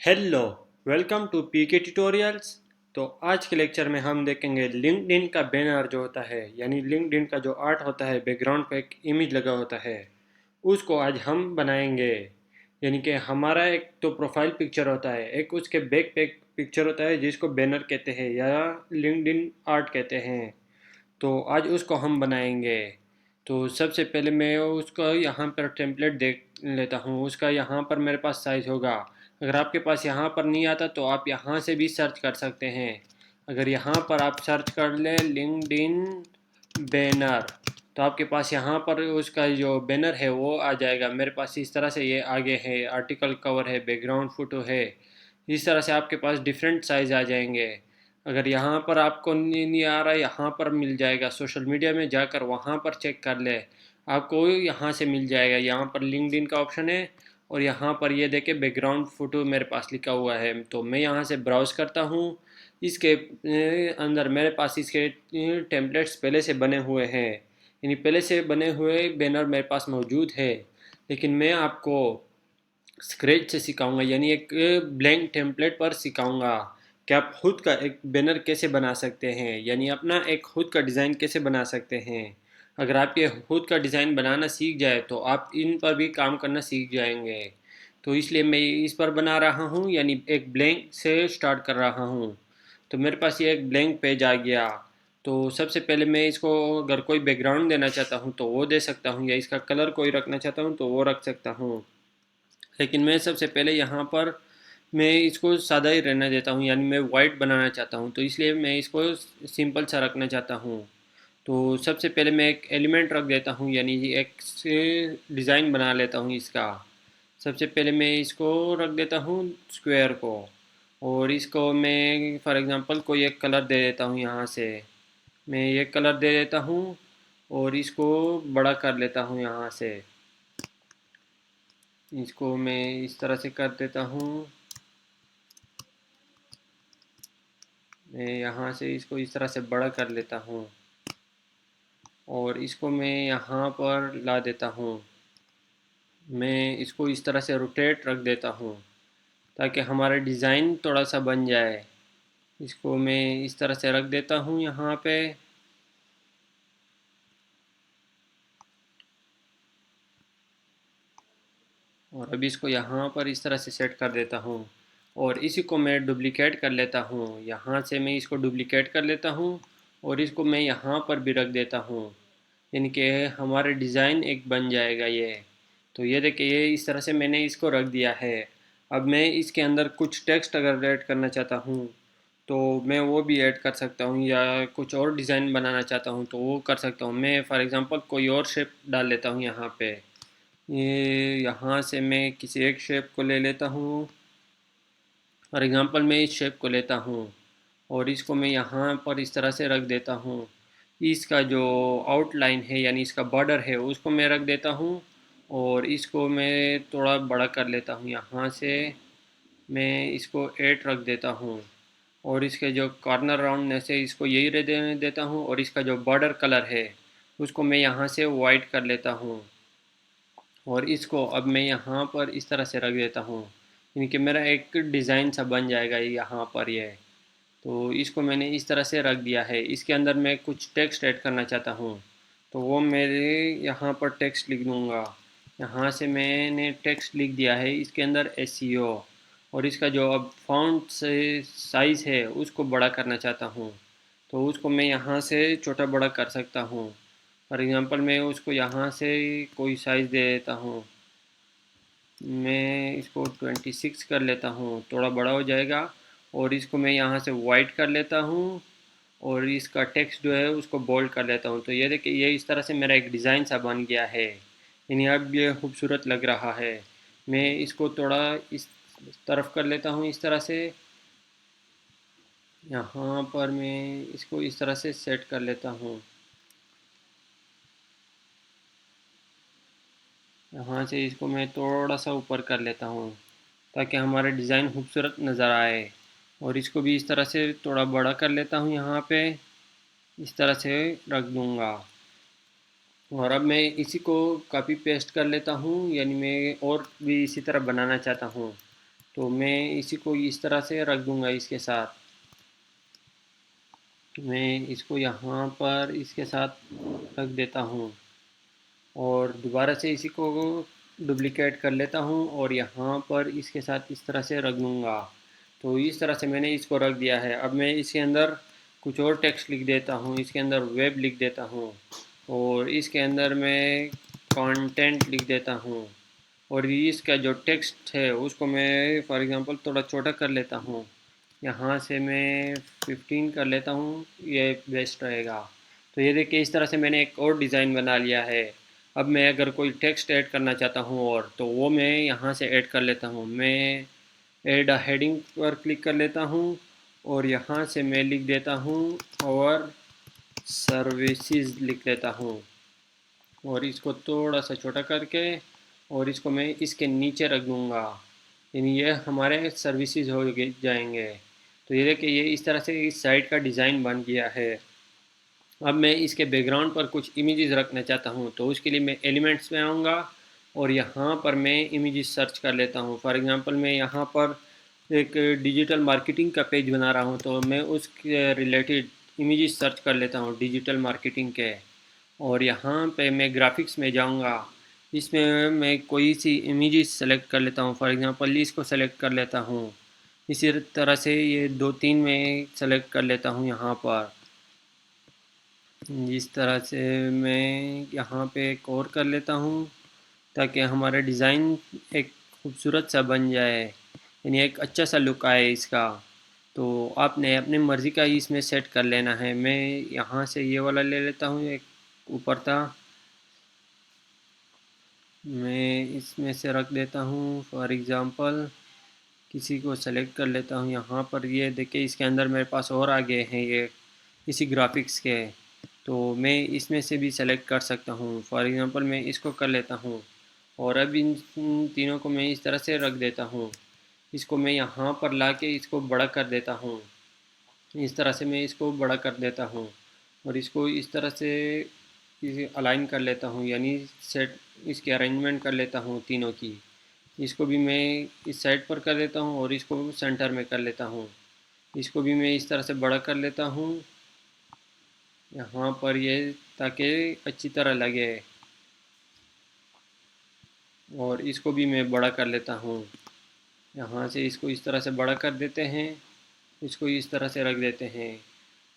Hello, welcome to PK tutorials. तो आज के लेक्चर में हम देखेंगे लिंक्डइन का बैनर जो होता है, यानी लिंक्डइन का जो आर्ट होता है, बैकग्राउंड पे एक इमेज लगा होता है, उसको आज हम बनाएंगे। यानी कि हमारा एक तो प्रोफाइल पिक्चर होता है, एक उसके बैक पे एक पिक्चर होता है जिसको बैनर कहते हैं या लिंक्डइन आर्ट कहते हैं। तो आज उसको हम बनाएंगे। तो सबसे पहले मैं उसको यहाँ पर टेम्पलेट देख लेता हूँ। उसका यहाँ पर मेरे पास साइज़ होगा। अगर आपके पास यहाँ पर नहीं आता तो आप यहाँ से भी सर्च कर सकते हैं। अगर यहाँ पर आप सर्च कर लें लिंक्डइन बैनर, तो आपके पास यहाँ पर उसका जो बैनर है वो आ जाएगा। मेरे पास इस तरह से ये आगे है, आर्टिकल कवर है, बैकग्राउंड फ़ोटो है। इस तरह से आपके पास डिफरेंट साइज़ आ जाएंगे। अगर यहाँ पर आपको नहीं आ रहा, यहाँ पर मिल जाएगा। सोशल मीडिया में जाकर वहाँ पर चेक कर ले, आपको यहाँ से मिल जाएगा। यहाँ पर लिंक्डइन का ऑप्शन है और यहाँ पर ये देखे बैकग्राउंड फ़ोटो मेरे पास लिखा हुआ है। तो मैं यहाँ से ब्राउज़ करता हूँ। इसके अंदर मेरे पास इसके टेम्पलेट्स पहले से बने हुए हैं, यानी पहले से बने हुए बैनर मेरे पास मौजूद है। लेकिन मैं आपको स्क्रैच से सिखाऊंगा, यानी एक ब्लैंक टेम्पलेट पर सिखाऊंगा कि आप खुद का एक बैनर कैसे बना सकते हैं, यानी अपना एक खुद का डिज़ाइन कैसे बना सकते हैं। अगर आप ये खुद का डिज़ाइन बनाना सीख जाए तो आप इन पर भी काम करना सीख जाएंगे। तो इसलिए मैं इस पर बना रहा हूँ, यानी एक ब्लैंक से स्टार्ट कर रहा हूँ। तो मेरे पास ये एक ब्लैंक पेज आ गया। तो सबसे पहले मैं इसको अगर कोई बैकग्राउंड देना चाहता हूँ तो वो दे सकता हूँ, या इसका कलर कोई रखना चाहता हूँ तो वो रख सकता हूँ। लेकिन मैं सबसे पहले यहाँ पर मैं इसको सादा ही रहने देता हूँ, यानी मैं वाइट बनाना चाहता हूँ, तो इसलिए मैं इसको सिंपल सा रखना चाहता हूँ। तो सबसे पहले मैं एक एलिमेंट रख देता हूँ, यानी एक से डिज़ाइन बना लेता हूँ इसका। सबसे पहले मैं इसको रख देता हूँ स्क्वायर को, और इसको मैं फॉर एग्ज़ाम्पल कोई एक कलर दे देता हूँ। यहाँ से मैं ये कलर दे देता हूँ और इसको बड़ा कर लेता हूँ। यहाँ से इसको मैं इस तरह से कर देता हूँ। मैं यहाँ से इसको इस तरह से बड़ा कर लेता हूँ और इसको मैं यहाँ पर ला देता हूँ। मैं इसको इस तरह से रोटेट रख देता हूँ ताकि हमारा डिज़ाइन थोड़ा सा बन जाए। इसको मैं इस तरह से रख देता हूँ यहाँ पे। और अभी इसको यहाँ पर इस तरह से सेट कर देता हूँ और इसी को मैं डुप्लिकेट कर लेता हूँ। यहाँ से मैं इसको डुप्लिकेट कर लेता हूँ और इसको मैं यहाँ पर भी रख देता हूँ, यानी कि हमारा डिज़ाइन एक बन जाएगा ये। तो ये देखिए, ये इस तरह से मैंने इसको रख दिया है। अब मैं इसके अंदर कुछ टेक्स्ट अगर ऐड करना चाहता हूँ तो मैं वो भी ऐड कर सकता हूँ, या कुछ और डिज़ाइन बनाना चाहता हूँ तो वो कर सकता हूँ। मैं फॉर एग्ज़ाम्पल कोई और शेप डाल लेता हूँ यहाँ पे। ये यहाँ से मैं किसी एक शेप को ले लेता हूँ। फॉर एग्ज़ाम्पल मैं इस शेप को लेता हूँ और इसको मैं यहाँ पर इस तरह से रख देता हूँ। इसका जो आउटलाइन है, यानी इसका बॉर्डर है, उसको मैं रख देता हूँ और इसको मैं थोड़ा बड़ा कर लेता हूँ। यहाँ से मैं इसको 8 रख देता हूँ और इसके जो कॉर्नर राउंडनेस है इसको यही रह देने देता हूँ, और इसका जो बॉर्डर कलर है उसको मैं यहाँ से वाइट कर लेता हूँ। और इसको अब मैं यहाँ पर इस तरह से रख देता हूँ, यानी कि मेरा एक डिज़ाइन सा बन जाएगा यहाँ पर ये। तो इसको मैंने इस तरह से रख दिया है। इसके अंदर मैं कुछ टेक्स्ट ऐड करना चाहता हूँ तो वो मेरे यहाँ पर टेक्स्ट लिख दूँगा। यहाँ से मैंने टेक्स्ट लिख दिया है इसके अंदर एसईओ, और इसका जो अब फ़ॉन्ट से साइज़ है उसको बड़ा करना चाहता हूँ तो उसको मैं यहाँ से छोटा बड़ा कर सकता हूँ। फॉर एग्ज़ाम्पल मैं उसको यहाँ से कोई साइज़ दे देता हूँ। मैं इसको 26 कर लेता हूँ, थोड़ा बड़ा हो जाएगा। और इसको मैं यहाँ से वाइट कर लेता हूँ और इसका टेक्स्ट जो है उसको बोल्ड कर लेता हूँ। तो ये देखिए, ये इस तरह से मेरा एक डिज़ाइन सा बन गया है, यानी अब ये खूबसूरत लग रहा है। मैं इसको थोड़ा इस तरफ कर लेता हूँ इस तरह से। यहाँ पर मैं इसको इस तरह से सेट कर लेता हूँ। यहाँ से इसको मैं थोड़ा सा ऊपर कर लेता हूँ ताकि हमारा डिज़ाइन खूबसूरत नज़र आए। और इसको भी इस तरह से थोड़ा बड़ा कर लेता हूँ, यहाँ पे इस तरह से रख दूँगा। और अब मैं इसी को कॉपी पेस्ट कर लेता हूँ, यानी मैं और भी इसी तरह बनाना चाहता हूँ। तो मैं इसी को इस तरह से रख दूँगा इसके साथ। मैं इसको यहाँ पर इसके साथ रख देता हूँ और दोबारा से इसी को डुप्लिकेट कर लेता हूँ और यहाँ पर इसके साथ इस तरह से रख दूँगा। तो इस तरह से मैंने इसको रख दिया है। अब मैं इसके अंदर कुछ और टेक्स्ट लिख देता हूँ, इसके अंदर वेब लिख देता हूँ और इसके अंदर मैं कंटेंट लिख देता हूँ और इसका जो टेक्स्ट है उसको मैं फॉर एग्ज़ाम्पल थोड़ा छोटा कर लेता हूँ। यहाँ से मैं 15 कर लेता हूँ, ये बेस्ट रहेगा। तो ये देखिए इस तरह से मैंने एक और डिज़ाइन बना लिया है। अब मैं अगर कोई टेक्स्ट ऐड करना चाहता हूँ और तो वो मैं यहाँ से ऐड कर लेता हूँ। मैं ऐड अ हेडिंग पर क्लिक कर लेता हूँ और यहाँ से मैं लिख देता हूँ और सर्विसेज लिख देता हूँ और इसको थोड़ा सा छोटा करके और इसको मैं इसके नीचे रख दूँगा। यानी ये हमारे सर्विसेज हो जाएंगे। तो ये देखिए ये इस तरह से इस साइट का डिज़ाइन बन गया है। अब मैं इसके बैकग्राउंड पर कुछ इमेजेस रखना चाहता हूँ तो उसके लिए मैं एलिमेंट्स में आऊँगा और यहाँ पर मैं इमेजेस सर्च कर लेता हूँ। फॉर एग्ज़ाम्पल मैं यहाँ पर एक डिजिटल मार्केटिंग का पेज बना रहा हूँ तो मैं उसके रिलेटेड इमेजेस सर्च कर लेता हूँ डिजिटल मार्केटिंग के और यहाँ पे मैं ग्राफिक्स में जाऊँगा। इसमें मैं कोई सी इमेजेस सेलेक्ट कर लेता हूँ। फॉर एग्ज़ाम्पल इसको सेलेक्ट कर लेता हूँ। इसी तरह से ये 2-3 मैं सेलेक्ट कर लेता हूँ यहाँ पर। इस तरह से मैं यहाँ पे एक और कर लेता हूँ ताकि हमारा डिज़ाइन एक खूबसूरत सा बन जाए, यानी एक अच्छा सा लुक आए इसका। तो आपने अपनी मर्ज़ी का ही इसमें सेट कर लेना है। मैं यहाँ से ये वाला ले लेता हूँ, एक ऊपर था, मैं इसमें से रख देता हूँ। फॉर एग्ज़ाम्पल किसी को सेलेक्ट कर लेता हूँ यहाँ पर। ये देखिए इसके अंदर मेरे पास और आ गए हैं ये इसी ग्राफिक्स के, तो मैं इसमें से भी सेलेक्ट कर सकता हूँ। फॉर एग्ज़ाम्पल मैं इसको कर लेता हूँ और अब इन तीनों को मैं इस तरह से रख देता हूँ। इसको मैं यहाँ पर ला के इसको बड़ा कर देता हूँ। इस तरह से मैं इसको बड़ा कर देता हूँ और इसको इस तरह से इसे अलाइन कर लेता हूँ, यानी सेट इसकी अरेंजमेंट कर लेता हूँ तीनों की। इसको भी मैं इस साइड पर कर देता हूँ और इसको सेंटर में कर लेता हूँ। इसको भी मैं इस तरह से बड़ा कर लेता हूँ यहाँ पर ये, ताकि अच्छी तरह लगे और इसको भी मैं बड़ा कर लेता हूँ। यहाँ से इसको इस तरह से बड़ा कर देते हैं, इसको इस तरह से रख देते हैं।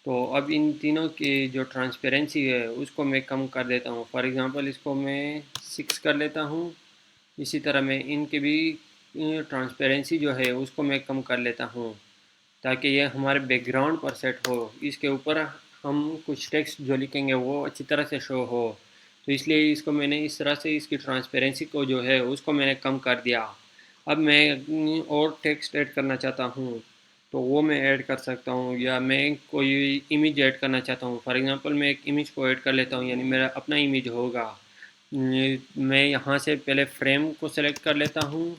तो अब इन तीनों की जो ट्रांसपेरेंसी है उसको मैं कम कर देता हूँ। फॉर एग्ज़ाम्पल इसको मैं 6 कर लेता हूँ। इसी तरह मैं इनके भी ट्रांसपेरेंसी जो है उसको मैं कम कर लेता हूँ ताकि ये हमारे बैकग्राउंड पर सेट हो। इसके ऊपर हम कुछ टेक्स्ट जो लिखेंगे वो अच्छी तरह से शो हो। तो इसलिए इसको मैंने इस तरह से इसकी ट्रांसपेरेंसी को जो है उसको मैंने कम कर दिया। अब मैं और टेक्स्ट ऐड करना चाहता हूँ तो वो मैं ऐड कर सकता हूँ, या मैं कोई इमेज ऐड करना चाहता हूँ। फॉर एग्ज़ाम्पल मैं एक इमेज को ऐड कर लेता हूँ, यानी मेरा अपना इमेज होगा। मैं यहाँ से पहले फ्रेम को सेलेक्ट कर लेता हूँ।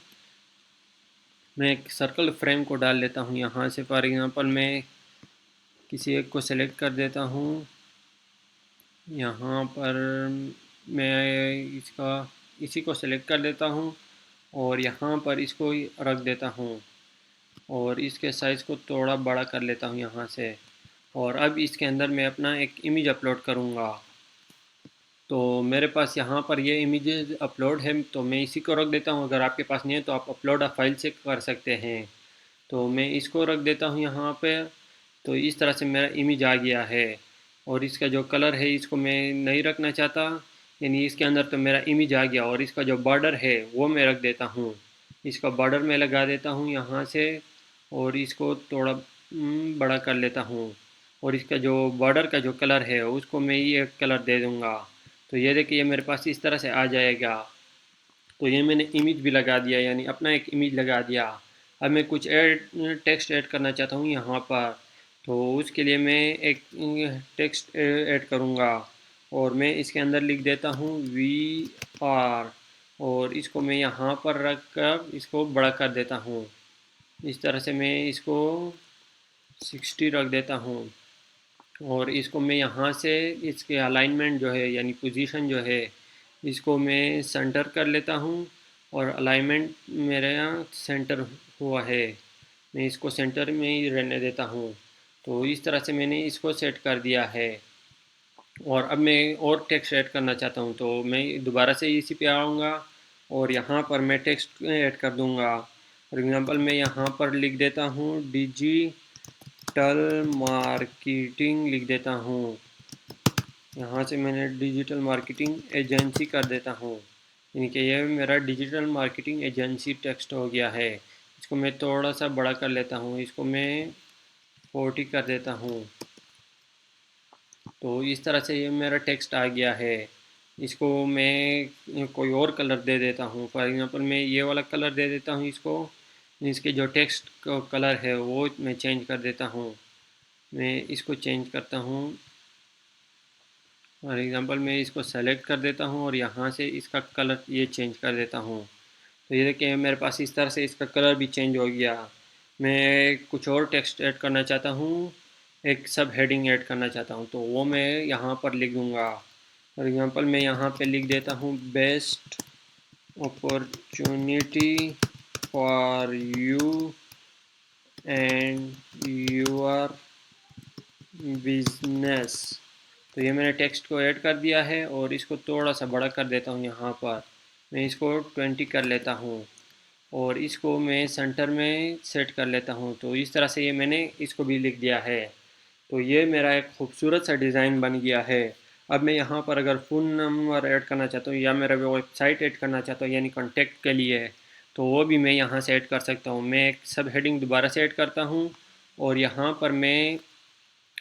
मैं एक सर्कल फ्रेम को डाल लेता हूँ यहाँ से। फॉर एग्ज़ाम्पल मैं किसी एक को सेलेक्ट कर देता हूँ। यहाँ पर मैं इसी को सेलेक्ट कर देता हूँ और यहाँ पर इसको रख देता हूँ और इसके साइज़ को थोड़ा बड़ा कर लेता हूँ यहाँ से। और अब इसके अंदर मैं अपना एक इमेज अपलोड करूँगा। तो मेरे पास यहाँ पर ये इमेजेस अपलोड है तो मैं इसी को रख देता हूँ। अगर आपके पास नहीं है तो आप अपलोड अ फाइल से कर सकते हैं। तो मैं इसको रख देता हूँ यहाँ पे। तो इस तरह से मेरा इमेज आ गया है और इसका जो कलर है इसको मैं नहीं रखना चाहता, यानी इसके अंदर तो मेरा इमेज आ गया। और इसका जो बॉर्डर है वो मैं रख देता हूँ। इसका बॉर्डर मैं लगा देता हूँ यहाँ से और इसको थोड़ा बड़ा कर लेता हूँ और इसका जो बॉर्डर का जो कलर है उसको मैं ये कलर दे दूँगा। तो ये देखिए ये मेरे पास इस तरह से आ जाएगा। तो ये मैंने इमेज भी लगा दिया, यानी अपना एक इमेज लगा दिया। अब मैं कुछ टेक्स्ट ऐड करना चाहता हूँ यहाँ पर, तो उसके लिए मैं एक टेक्स्ट ऐड करूँगा और मैं इसके अंदर लिख देता हूँ VR और इसको मैं यहाँ पर रख कर इसको बड़ा कर देता हूँ। इस तरह से मैं इसको 60 रख देता हूँ और इसको मैं यहाँ से इसके अलाइनमेंट जो है यानी पोजीशन जो है इसको मैं सेंटर कर लेता हूँ और अलाइनमेंट मेरे यहाँ सेंटर हुआ है, मैं इसको सेंटर में ही रहने देता हूँ। तो इस तरह से मैंने इसको सेट कर दिया है। और अब मैं और टेक्स्ट ऐड करना चाहता हूँ, तो मैं दोबारा से इसी पे आऊँगा और यहाँ पर मैं टेक्स्ट ऐड कर दूँगा। फॉर एग्ज़ाम्पल मैं यहाँ पर लिख देता हूँ डिजिटल मार्केटिंग लिख देता हूँ। यहाँ से मैंने डिजिटल मार्केटिंग एजेंसी कर देता हूँ, यानी कि ये मेरा डिजिटल मार्केटिंग एजेंसी टेक्स्ट हो गया है। इसको मैं थोड़ा सा बड़ा कर लेता हूँ, इसको मैं 40 कर देता हूँ। तो इस तरह से ये मेरा टेक्स्ट आ गया है। इसको मैं कोई और कलर दे देता हूँ। फॉर एग्ज़ाम्पल मैं ये वाला कलर दे देता हूँ इसको। इसके जो टेक्स्ट का कलर है वो मैं चेंज कर देता हूँ। मैं इसको चेंज करता हूँ। फॉर एग्ज़ाम्पल मैं इसको सेलेक्ट कर देता हूँ और यहाँ से इसका कलर ये चेंज कर देता हूँ। तो ये देखिए मेरे पास इस तरह से इसका कलर भी चेंज हो गया। मैं कुछ और टेक्स्ट ऐड करना चाहता हूँ, एक सब हेडिंग ऐड करना चाहता हूँ, तो वो मैं यहाँ पर लिख दूँगा। फॉर एग्ज़ाम्पल मैं यहाँ पे लिख देता हूँ best opportunity for you and your business. तो ये मैंने टेक्स्ट को ऐड कर दिया है और इसको थोड़ा सा बड़ा कर देता हूँ। यहाँ पर मैं इसको 20 कर लेता हूँ और इसको मैं सेंटर में सेट कर लेता हूँ। तो इस तरह से ये मैंने इसको भी लिख दिया है। तो ये मेरा एक खूबसूरत सा डिज़ाइन बन गया है। अब मैं यहाँ पर अगर फ़ोन नंबर ऐड करना चाहता हूँ या मेरा वेबसाइट ऐड करना चाहता हूँ यानी कॉन्टैक्ट के लिए, तो वो भी मैं यहाँ से ऐड कर सकता हूँ। मैं एक सब हेडिंग दोबारा से ऐड करता हूँ और यहाँ पर मैं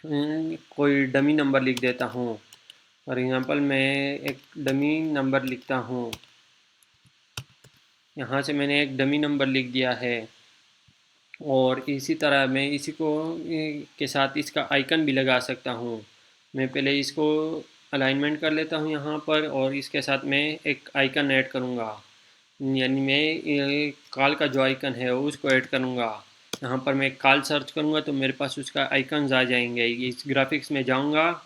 कोई डमी नंबर लिख देता हूँ। फॉर एग्ज़ाम्पल मैं एक डमी नंबर लिखता हूँ। यहाँ से मैंने एक डमी नंबर लिख दिया है और इसी तरह मैं इसी को के साथ इसका आइकन भी लगा सकता हूँ। मैं पहले इसको अलाइनमेंट कर लेता हूँ यहाँ पर और इसके साथ मैं एक आइकन ऐड करूँगा, यानी मैं ये कॉल का जो आइकन है उसको ऐड करूँगा। यहाँ पर मैं कॉल सर्च करूँगा तो मेरे पास उसका आइकन्स आ जाएंगे। इस ग्राफिक्स में जाऊँगा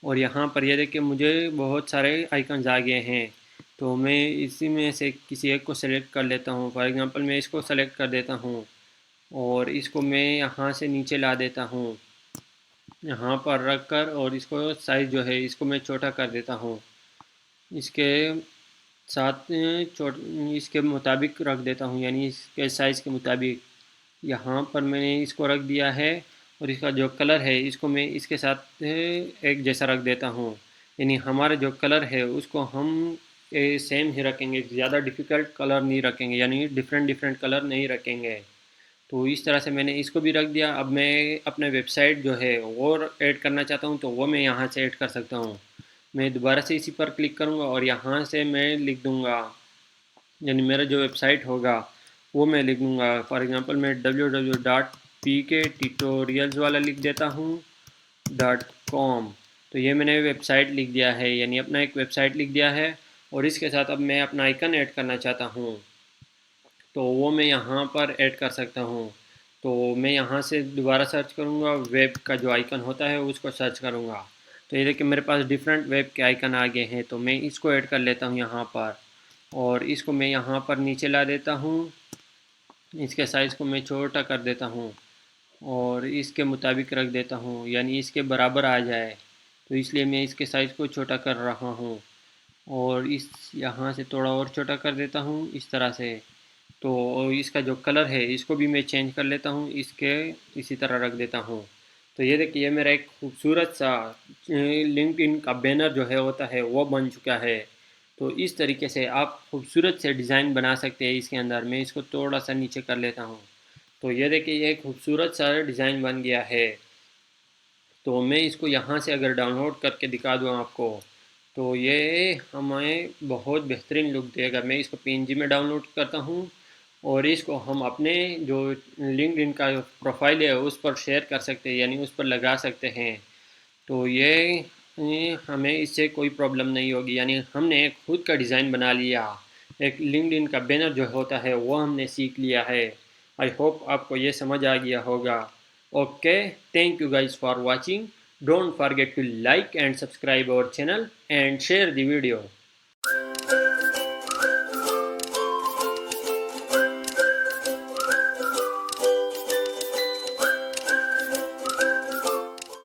और यहाँ पर ये देखिए मुझे बहुत सारे आइकन्स आ गए हैं। तो मैं इसी में से किसी एक को सेलेक्ट कर लेता हूँ। फॉर एग्ज़ाम्पल मैं इसको सेलेक्ट कर देता हूँ और इसको मैं यहाँ से नीचे ला देता हूँ, यहाँ पर रख कर, और इसको साइज़ जो है इसको मैं छोटा कर देता हूँ। इसके साथ इसके मुताबिक रख देता हूँ, यानी इसके साइज़ के मुताबिक। यहाँ पर मैंने इसको रख दिया है और इसका जो कलर है इसको मैं इसके साथ एक जैसा रख देता हूँ, यानी हमारा जो कलर है उसको हम सेम ही रखेंगे, ज़्यादा डिफ़िकल्ट कलर नहीं रखेंगे, यानी डिफरेंट डिफरेंट कलर नहीं रखेंगे। तो इस तरह से मैंने इसको भी रख दिया। अब मैं अपने वेबसाइट जो है वो ऐड करना चाहता हूँ, तो वो मैं यहाँ से ऐड कर सकता हूँ। मैं दोबारा से इसी पर क्लिक करूँगा और यहाँ से मैं लिख दूँगा, यानी मेरा जो वेबसाइट होगा वो मैं लिख दूँगा। फॉर एग्ज़ाम्पल मैं www.pktutorials वाला लिख देता हूँ .com। तो ये मैंने वेबसाइट लिख दिया है, यानी अपना एक वेबसाइट लिख दिया है। और इसके साथ अब मैं अपना आइकन ऐड करना चाहता हूँ, तो वो मैं यहाँ पर ऐड कर सकता हूँ। तो मैं यहाँ से दोबारा सर्च करूँगा, वेब का जो आइकन होता है उसको सर्च करूँगा। तो ये देखिए मेरे पास डिफरेंट वेब के आइकन आ गए हैं, तो मैं इसको ऐड कर लेता हूँ यहाँ पर और इसको मैं यहाँ पर नीचे ला देता हूँ। इसके साइज़ को मैं छोटा कर देता हूँ और इसके मुताबिक रख देता हूँ, यानी इसके बराबर आ जाए। तो इसलिए मैं इसके साइज़ को छोटा कर रहा हूँ और इस यहाँ से थोड़ा और छोटा कर देता हूँ इस तरह से। तो इसका जो कलर है इसको भी मैं चेंज कर लेता हूँ, इसके इसी तरह रख देता हूँ। तो ये देखिए ये मेरा एक खूबसूरत सा लिंक्डइन का बैनर जो है होता है वो बन चुका है। तो इस तरीके से आप खूबसूरत से डिज़ाइन बना सकते हैं इसके अंदर। मैं इसको थोड़ा सा नीचे कर लेता हूँ। तो ये देखिए ये खूबसूरत सा डिज़ाइन बन गया है। तो मैं इसको यहाँ से अगर डाउनलोड करके दिखा दूँ आपको, तो ये हमें बहुत बेहतरीन लुक देगा। मैं इसको पीएनजी में डाउनलोड करता हूँ और इसको हम अपने जो लिंक्डइन का प्रोफाइल है उस पर शेयर कर सकते हैं, यानी उस पर लगा सकते हैं। तो ये हमें इससे कोई प्रॉब्लम नहीं होगी, यानी हमने खुद का डिज़ाइन बना लिया। एक लिंक्डइन का बैनर जो होता है वो हमने सीख लिया है। आई होप आपको ये समझ आ गया होगा। Okay, thank you guys for watching. Don't forget to like and subscribe our channel and share the video.